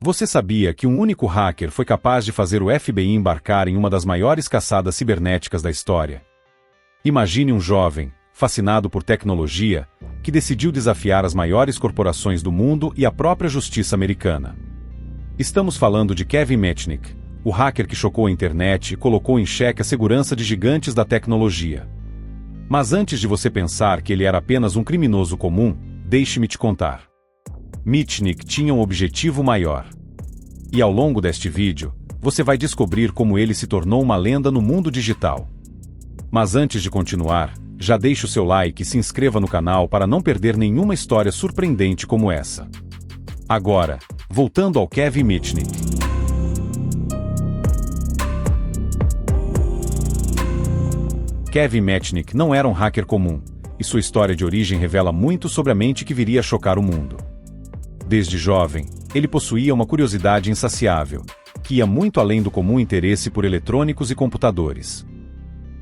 Você sabia que um único hacker foi capaz de fazer o FBI embarcar em uma das maiores caçadas cibernéticas da história? Imagine um jovem, fascinado por tecnologia, que decidiu desafiar as maiores corporações do mundo e a própria justiça americana. Estamos falando de Kevin Mitnick, o hacker que chocou a internet e colocou em xeque a segurança de gigantes da tecnologia. Mas antes de você pensar que ele era apenas um criminoso comum, deixe-me te contar. Mitnick tinha um objetivo maior. E ao longo deste vídeo, você vai descobrir como ele se tornou uma lenda no mundo digital. Mas antes de continuar, já deixe o seu like e se inscreva no canal para não perder nenhuma história surpreendente como essa. Agora, voltando ao Kevin Mitnick. Kevin Mitnick não era um hacker comum, e sua história de origem revela muito sobre a mente que viria a chocar o mundo. Desde jovem, ele possuía uma curiosidade insaciável, que ia muito além do comum interesse por eletrônicos e computadores.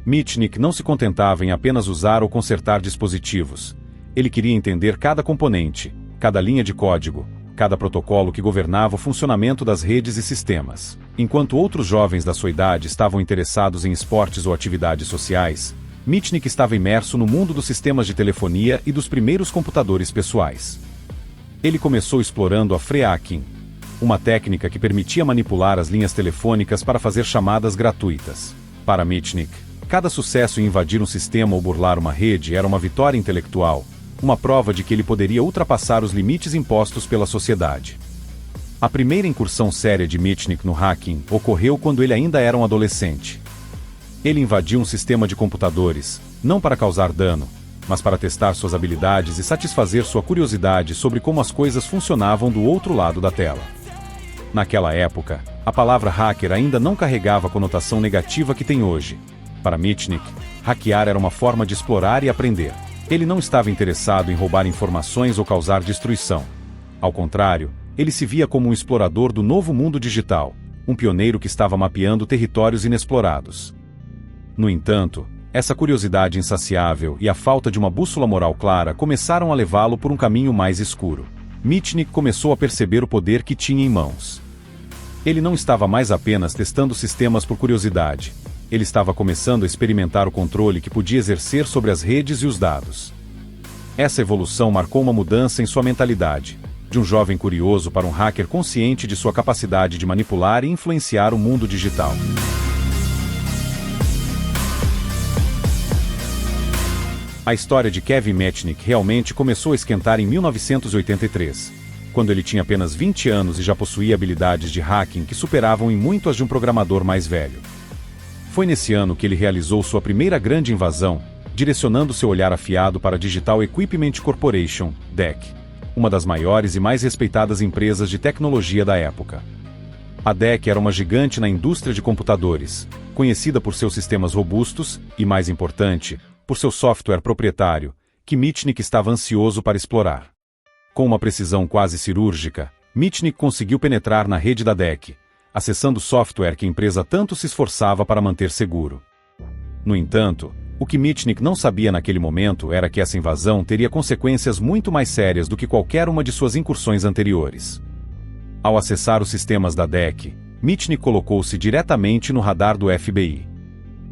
Mitnick não se contentava em apenas usar ou consertar dispositivos. Ele queria entender cada componente, cada linha de código, cada protocolo que governava o funcionamento das redes e sistemas. Enquanto outros jovens da sua idade estavam interessados em esportes ou atividades sociais, Mitnick estava imerso no mundo dos sistemas de telefonia e dos primeiros computadores pessoais. Ele começou explorando a free hacking, uma técnica que permitia manipular as linhas telefônicas para fazer chamadas gratuitas. Para Mitnick, cada sucesso em invadir um sistema ou burlar uma rede era uma vitória intelectual, uma prova de que ele poderia ultrapassar os limites impostos pela sociedade. A primeira incursão séria de Mitnick no hacking ocorreu quando ele ainda era um adolescente. Ele invadiu um sistema de computadores, não para causar dano, mas para testar suas habilidades e satisfazer sua curiosidade sobre como as coisas funcionavam do outro lado da tela. Naquela época, a palavra hacker ainda não carregava a conotação negativa que tem hoje. Para Mitnick, hackear era uma forma de explorar e aprender. Ele não estava interessado em roubar informações ou causar destruição. Ao contrário, ele se via como um explorador do novo mundo digital, um pioneiro que estava mapeando territórios inexplorados. No entanto, essa curiosidade insaciável e a falta de uma bússola moral clara começaram a levá-lo por um caminho mais escuro. Mitnick começou a perceber o poder que tinha em mãos. Ele não estava mais apenas testando sistemas por curiosidade. Ele estava começando a experimentar o controle que podia exercer sobre as redes e os dados. Essa evolução marcou uma mudança em sua mentalidade, de um jovem curioso para um hacker consciente de sua capacidade de manipular e influenciar o mundo digital. A história de Kevin Mitnick realmente começou a esquentar em 1983, quando ele tinha apenas 20 anos e já possuía habilidades de hacking que superavam em muito as de um programador mais velho. Foi nesse ano que ele realizou sua primeira grande invasão, direcionando seu olhar afiado para a Digital Equipment Corporation, DEC, uma das maiores e mais respeitadas empresas de tecnologia da época. A DEC era uma gigante na indústria de computadores, conhecida por seus sistemas robustos e, mais importante, por seu software proprietário, que Mitnick estava ansioso para explorar. Com uma precisão quase cirúrgica, Mitnick conseguiu penetrar na rede da DEC, acessando o software que a empresa tanto se esforçava para manter seguro. No entanto, o que Mitnick não sabia naquele momento era que essa invasão teria consequências muito mais sérias do que qualquer uma de suas incursões anteriores. Ao acessar os sistemas da DEC, Mitnick colocou-se diretamente no radar do FBI.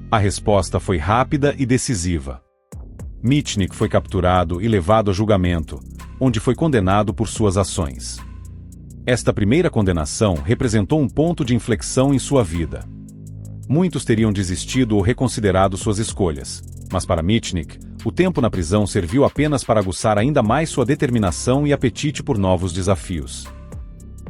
A resposta foi rápida e decisiva. Mitnick foi capturado e levado a julgamento, onde foi condenado por suas ações. Esta primeira condenação representou um ponto de inflexão em sua vida. Muitos teriam desistido ou reconsiderado suas escolhas, mas para Mitnick, o tempo na prisão serviu apenas para aguçar ainda mais sua determinação e apetite por novos desafios.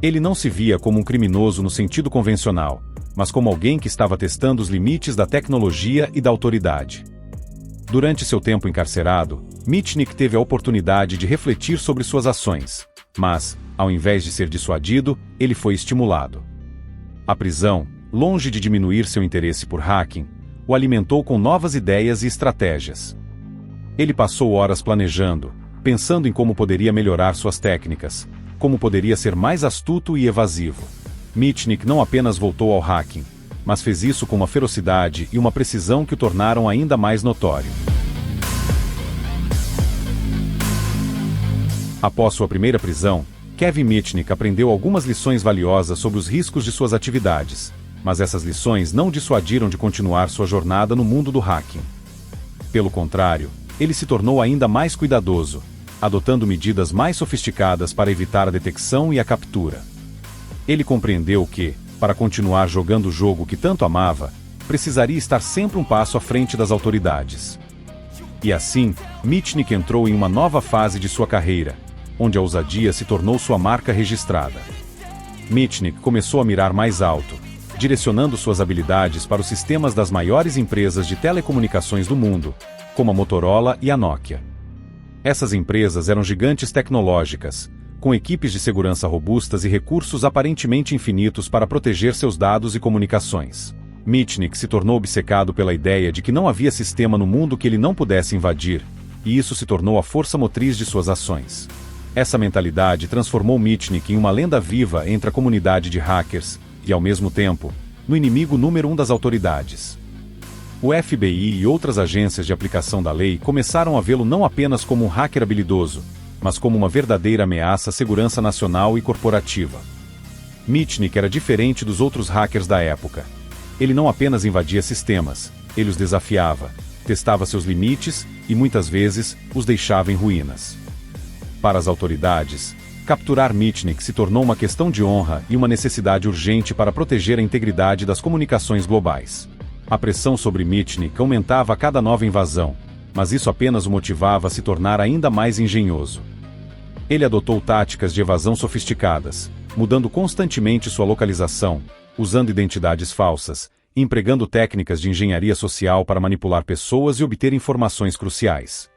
Ele não se via como um criminoso no sentido convencional, mas como alguém que estava testando os limites da tecnologia e da autoridade. Durante seu tempo encarcerado, Mitnick teve a oportunidade de refletir sobre suas ações, mas, ao invés de ser dissuadido, ele foi estimulado. A prisão, longe de diminuir seu interesse por hacking, o alimentou com novas ideias e estratégias. Ele passou horas planejando, pensando em como poderia melhorar suas técnicas, como poderia ser mais astuto e evasivo. Mitnick não apenas voltou ao hacking, mas fez isso com uma ferocidade e uma precisão que o tornaram ainda mais notório. Após sua primeira prisão, Kevin Mitnick aprendeu algumas lições valiosas sobre os riscos de suas atividades, mas essas lições não o dissuadiram de continuar sua jornada no mundo do hacking. Pelo contrário, ele se tornou ainda mais cuidadoso, adotando medidas mais sofisticadas para evitar a detecção e a captura. Ele compreendeu que, para continuar jogando o jogo que tanto amava, precisaria estar sempre um passo à frente das autoridades. E assim, Mitnick entrou em uma nova fase de sua carreira, onde a ousadia se tornou sua marca registrada. Mitnick começou a mirar mais alto, direcionando suas habilidades para os sistemas das maiores empresas de telecomunicações do mundo, como a Motorola e a Nokia. Essas empresas eram gigantes tecnológicas, com equipes de segurança robustas e recursos aparentemente infinitos para proteger seus dados e comunicações. Mitnick se tornou obcecado pela ideia de que não havia sistema no mundo que ele não pudesse invadir, e isso se tornou a força motriz de suas ações. Essa mentalidade transformou Mitnick em uma lenda viva entre a comunidade de hackers e, ao mesmo tempo, no inimigo número 1 das autoridades. O FBI e outras agências de aplicação da lei começaram a vê-lo não apenas como um hacker habilidoso, mas como uma verdadeira ameaça à segurança nacional e corporativa. Mitnick era diferente dos outros hackers da época. Ele não apenas invadia sistemas, ele os desafiava, testava seus limites e, muitas vezes, os deixava em ruínas. Para as autoridades, capturar Mitnick se tornou uma questão de honra e uma necessidade urgente para proteger a integridade das comunicações globais. A pressão sobre Mitnick aumentava a cada nova invasão, mas isso apenas o motivava a se tornar ainda mais engenhoso. Ele adotou táticas de evasão sofisticadas, mudando constantemente sua localização, usando identidades falsas, e empregando técnicas de engenharia social para manipular pessoas e obter informações cruciais.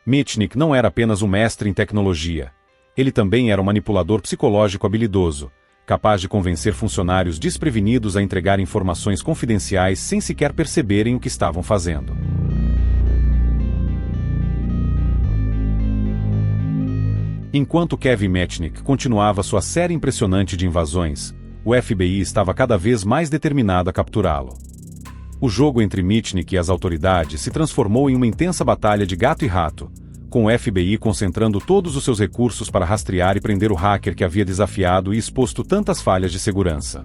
Mitnick não era apenas um mestre em tecnologia. Ele também era um manipulador psicológico habilidoso, capaz de convencer funcionários desprevenidos a entregar informações confidenciais sem sequer perceberem o que estavam fazendo. Enquanto Kevin Mitnick continuava sua série impressionante de invasões, o FBI estava cada vez mais determinado a capturá-lo. O jogo entre Mitnick e as autoridades se transformou em uma intensa batalha de gato e rato, com o FBI concentrando todos os seus recursos para rastrear e prender o hacker que havia desafiado e exposto tantas falhas de segurança.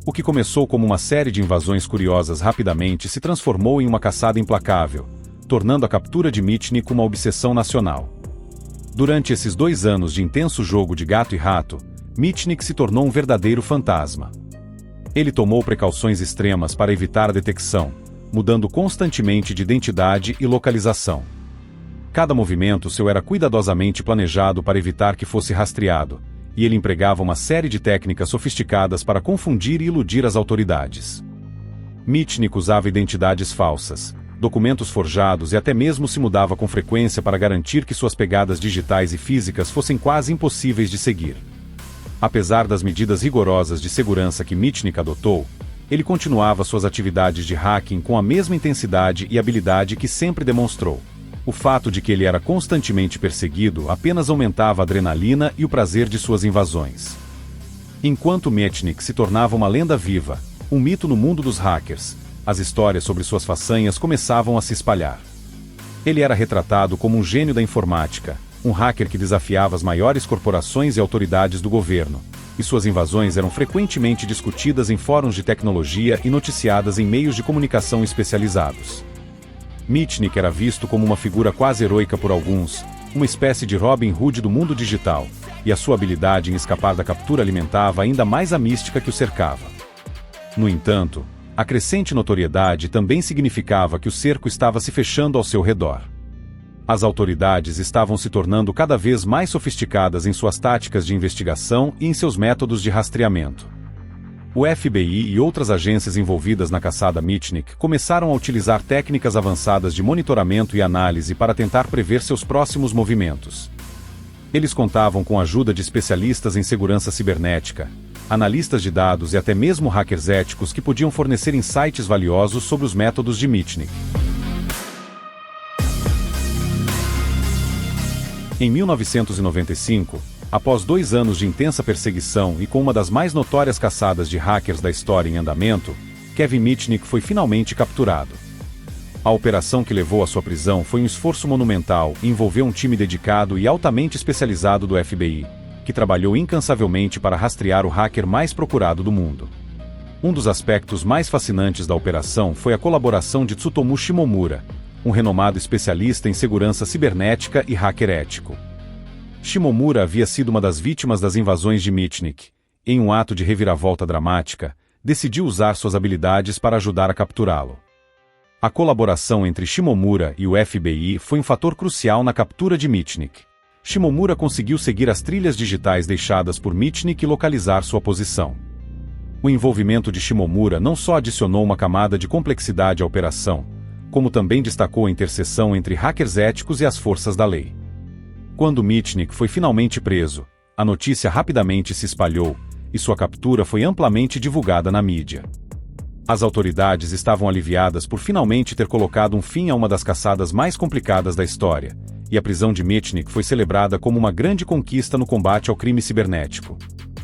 O que começou como uma série de invasões curiosas rapidamente se transformou em uma caçada implacável, tornando a captura de Mitnick uma obsessão nacional. Durante esses 2 anos de intenso jogo de gato e rato, Mitnick se tornou um verdadeiro fantasma. Ele tomou precauções extremas para evitar a detecção, mudando constantemente de identidade e localização. Cada movimento seu era cuidadosamente planejado para evitar que fosse rastreado, e ele empregava uma série de técnicas sofisticadas para confundir e iludir as autoridades. Mitnick usava identidades falsas, documentos forjados e até mesmo se mudava com frequência para garantir que suas pegadas digitais e físicas fossem quase impossíveis de seguir. Apesar das medidas rigorosas de segurança que Mitnick adotou, ele continuava suas atividades de hacking com a mesma intensidade e habilidade que sempre demonstrou. O fato de que ele era constantemente perseguido apenas aumentava a adrenalina e o prazer de suas invasões. Enquanto Mitnick se tornava uma lenda viva, um mito no mundo dos hackers, as histórias sobre suas façanhas começavam a se espalhar. Ele era retratado como um gênio da informática, um hacker que desafiava as maiores corporações e autoridades do governo, e suas invasões eram frequentemente discutidas em fóruns de tecnologia e noticiadas em meios de comunicação especializados. Mitnick era visto como uma figura quase heróica por alguns, uma espécie de Robin Hood do mundo digital, e a sua habilidade em escapar da captura alimentava ainda mais a mística que o cercava. No entanto, a crescente notoriedade também significava que o cerco estava se fechando ao seu redor. As autoridades estavam se tornando cada vez mais sofisticadas em suas táticas de investigação e em seus métodos de rastreamento. O FBI e outras agências envolvidas na caçada Mitnick começaram a utilizar técnicas avançadas de monitoramento e análise para tentar prever seus próximos movimentos. Eles contavam com a ajuda de especialistas em segurança cibernética, analistas de dados e até mesmo hackers éticos que podiam fornecer insights valiosos sobre os métodos de Mitnick. Em 1995, após 2 anos de intensa perseguição e com uma das mais notórias caçadas de hackers da história em andamento, Kevin Mitnick foi finalmente capturado. A operação que levou à sua prisão foi um esforço monumental e envolveu um time dedicado e altamente especializado do FBI, que trabalhou incansavelmente para rastrear o hacker mais procurado do mundo. Um dos aspectos mais fascinantes da operação foi a colaboração de Tsutomu Shimomura, um renomado especialista em segurança cibernética e hacker ético. Shimomura havia sido uma das vítimas das invasões de Mitnick. Em um ato de reviravolta dramática, decidiu usar suas habilidades para ajudar a capturá-lo. A colaboração entre Shimomura e o FBI foi um fator crucial na captura de Mitnick. Shimomura conseguiu seguir as trilhas digitais deixadas por Mitnick e localizar sua posição. O envolvimento de Shimomura não só adicionou uma camada de complexidade à operação, como também destacou a interseção entre hackers éticos e as forças da lei. Quando Mitnick foi finalmente preso, a notícia rapidamente se espalhou, e sua captura foi amplamente divulgada na mídia. As autoridades estavam aliviadas por finalmente ter colocado um fim a uma das caçadas mais complicadas da história, e a prisão de Mitnick foi celebrada como uma grande conquista no combate ao crime cibernético.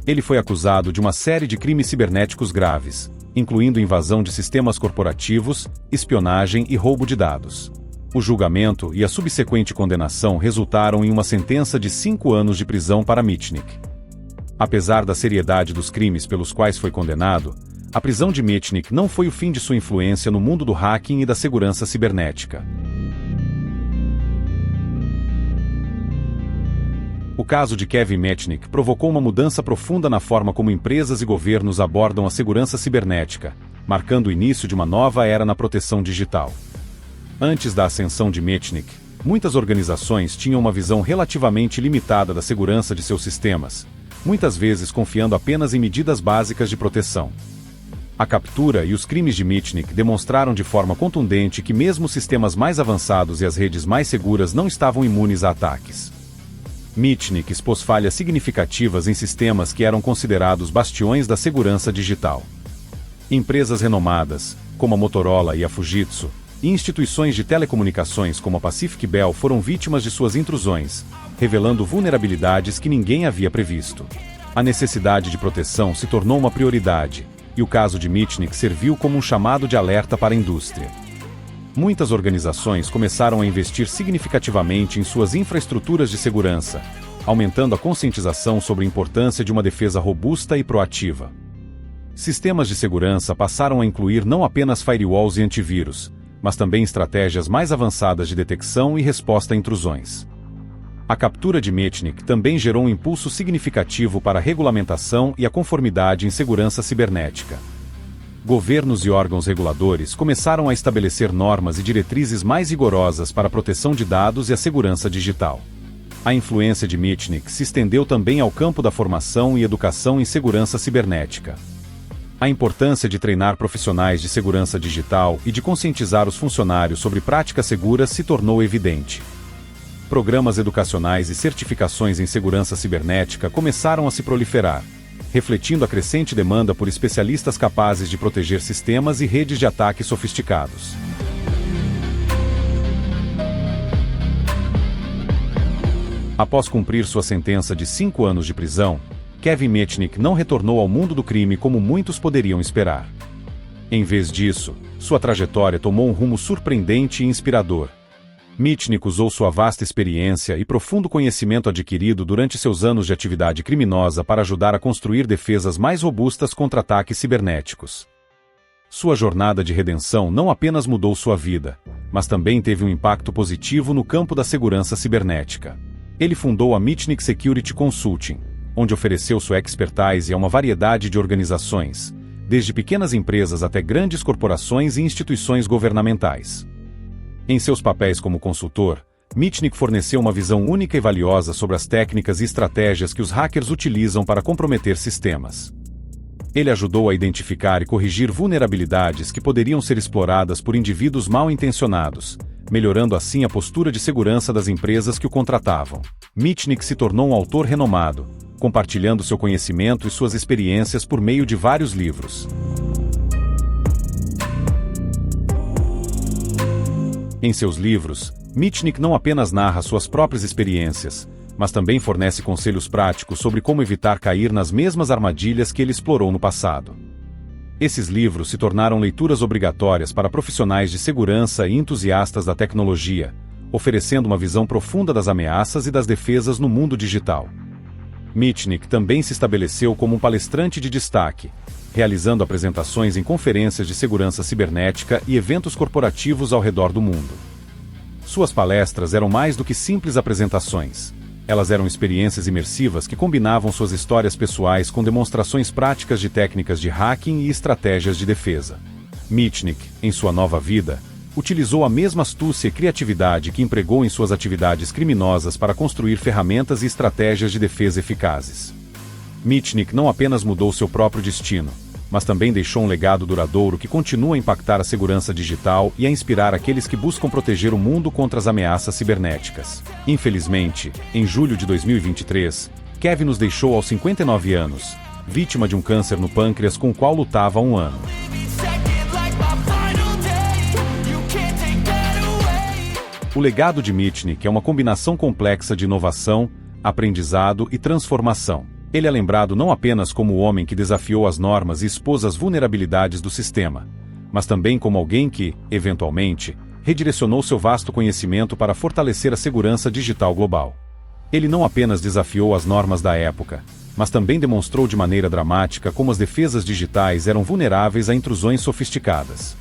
Ele foi acusado de uma série de crimes cibernéticos graves, incluindo invasão de sistemas corporativos, espionagem e roubo de dados. O julgamento e a subsequente condenação resultaram em uma sentença de 5 anos de prisão para Mitnick. Apesar da seriedade dos crimes pelos quais foi condenado, a prisão de Mitnick não foi o fim de sua influência no mundo do hacking e da segurança cibernética. O caso de Kevin Mitnick provocou uma mudança profunda na forma como empresas e governos abordam a segurança cibernética, marcando o início de uma nova era na proteção digital. Antes da ascensão de Mitnick, muitas organizações tinham uma visão relativamente limitada da segurança de seus sistemas, muitas vezes confiando apenas em medidas básicas de proteção. A captura e os crimes de Mitnick demonstraram de forma contundente que mesmo os sistemas mais avançados e as redes mais seguras não estavam imunes a ataques. Mitnick expôs falhas significativas em sistemas que eram considerados bastiões da segurança digital. Empresas renomadas, como a Motorola e a Fujitsu, e instituições de telecomunicações como a Pacific Bell foram vítimas de suas intrusões, revelando vulnerabilidades que ninguém havia previsto. A necessidade de proteção se tornou uma prioridade, e o caso de Mitnick serviu como um chamado de alerta para a indústria. Muitas organizações começaram a investir significativamente em suas infraestruturas de segurança, aumentando a conscientização sobre a importância de uma defesa robusta e proativa. Sistemas de segurança passaram a incluir não apenas firewalls e antivírus, mas também estratégias mais avançadas de detecção e resposta a intrusões. A captura de Mitnick também gerou um impulso significativo para a regulamentação e a conformidade em segurança cibernética. Governos e órgãos reguladores começaram a estabelecer normas e diretrizes mais rigorosas para a proteção de dados e a segurança digital. A influência de Mitnick se estendeu também ao campo da formação e educação em segurança cibernética. A importância de treinar profissionais de segurança digital e de conscientizar os funcionários sobre práticas seguras se tornou evidente. Programas educacionais e certificações em segurança cibernética começaram a se proliferar, refletindo a crescente demanda por especialistas capazes de proteger sistemas e redes de ataque sofisticados. Após cumprir sua sentença de 5 anos de prisão, Kevin Mitnick não retornou ao mundo do crime como muitos poderiam esperar. Em vez disso, sua trajetória tomou um rumo surpreendente e inspirador. Mitnick usou sua vasta experiência e profundo conhecimento adquirido durante seus anos de atividade criminosa para ajudar a construir defesas mais robustas contra ataques cibernéticos. Sua jornada de redenção não apenas mudou sua vida, mas também teve um impacto positivo no campo da segurança cibernética. Ele fundou a Mitnick Security Consulting, onde ofereceu sua expertise a uma variedade de organizações, desde pequenas empresas até grandes corporações e instituições governamentais. Em seus papéis como consultor, Mitnick forneceu uma visão única e valiosa sobre as técnicas e estratégias que os hackers utilizam para comprometer sistemas. Ele ajudou a identificar e corrigir vulnerabilidades que poderiam ser exploradas por indivíduos mal intencionados, melhorando assim a postura de segurança das empresas que o contratavam. Mitnick se tornou um autor renomado, compartilhando seu conhecimento e suas experiências por meio de vários livros. Em seus livros, Mitnick não apenas narra suas próprias experiências, mas também fornece conselhos práticos sobre como evitar cair nas mesmas armadilhas que ele explorou no passado. Esses livros se tornaram leituras obrigatórias para profissionais de segurança e entusiastas da tecnologia, oferecendo uma visão profunda das ameaças e das defesas no mundo digital. Mitnick também se estabeleceu como um palestrante de destaque, realizando apresentações em conferências de segurança cibernética e eventos corporativos ao redor do mundo. Suas palestras eram mais do que simples apresentações. Elas eram experiências imersivas que combinavam suas histórias pessoais com demonstrações práticas de técnicas de hacking e estratégias de defesa. Mitnick, em sua nova vida, utilizou a mesma astúcia e criatividade que empregou em suas atividades criminosas para construir ferramentas e estratégias de defesa eficazes. Mitnick não apenas mudou seu próprio destino, mas também deixou um legado duradouro que continua a impactar a segurança digital e a inspirar aqueles que buscam proteger o mundo contra as ameaças cibernéticas. Infelizmente, em julho de 2023, Kevin nos deixou aos 59 anos, vítima de um câncer no pâncreas com o qual lutava há um ano. O legado de Mitnick é uma combinação complexa de inovação, aprendizado e transformação. Ele é lembrado não apenas como o homem que desafiou as normas e expôs as vulnerabilidades do sistema, mas também como alguém que, eventualmente, redirecionou seu vasto conhecimento para fortalecer a segurança digital global. Ele não apenas desafiou as normas da época, mas também demonstrou de maneira dramática como as defesas digitais eram vulneráveis a intrusões sofisticadas.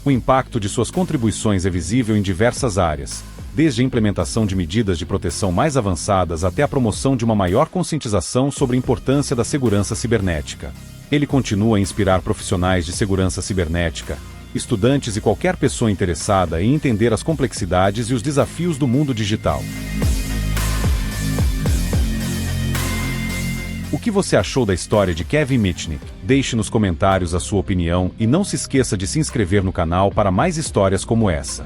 O impacto de suas contribuições é visível em diversas áreas, desde a implementação de medidas de proteção mais avançadas até a promoção de uma maior conscientização sobre a importância da segurança cibernética. Ele continua a inspirar profissionais de segurança cibernética, estudantes e qualquer pessoa interessada em entender as complexidades e os desafios do mundo digital. O que você achou da história de Kevin Mitnick? Deixe nos comentários a sua opinião e não se esqueça de se inscrever no canal para mais histórias como essa.